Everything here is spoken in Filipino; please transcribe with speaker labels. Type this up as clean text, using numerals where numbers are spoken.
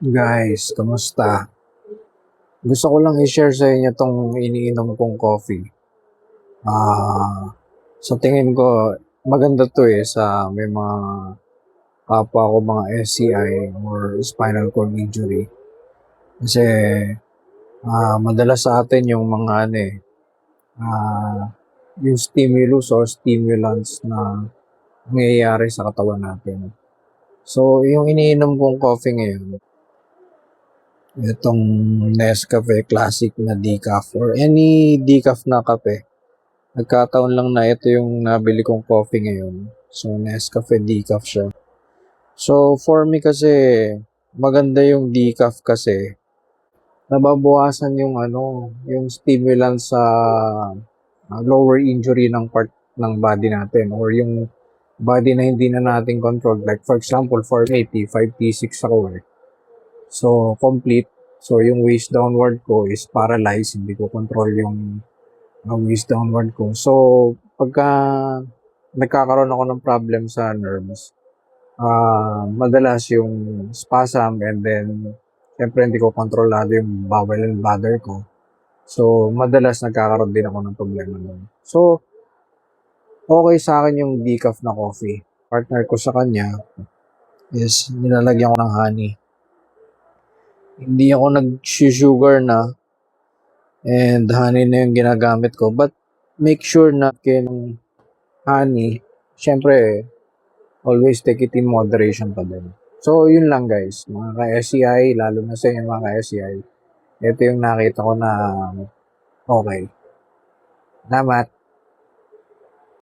Speaker 1: Guys, kamusta? Gusto ko lang i-share sa inyo tong iniinom kong coffee. Sa tingin ko, maganda to sa may mga kapwa ko mga SCI or spinal cord injury. Kasi madalas sa atin yung mga yung stimulus or stimulants na nangyayari sa katawan natin. So, yung iniinom kong coffee ngayon, itong Nescafe Classic na decaf or any decaf na kape. Nagkataon lang na ito yung nabili kong coffee ngayon. So, Nescafe decaf siya. So, for me kasi, maganda yung decaf kasi nababawasan yung yung stimulant sa lower injury ng part ng body natin or yung body na hindi na natin control. Like for example, for me, T5, T6 ako eh. So, complete. So, yung waist downward ko is paralyzed. Hindi ko control yung waist downward ko. So, pagka nagkakaroon ako ng problem sa nerves, madalas yung spasm and then, syempre hindi ko kontrolado yung bowel and bladder ko. So, madalas nagkakaroon din ako ng problema nun. So, okay sa akin yung decaf na coffee. Partner ko sa kanya is nilalagyan ko ng honey. Hindi ako nag-sugar na and honey na yung ginagamit ko. But make sure na honey, syempre, always take it in moderation pa din. So, yun lang guys. Mga ka-SCI, lalo na sa inyo mga ka-SCI. Ito yung nakita ko na okay. Salamat.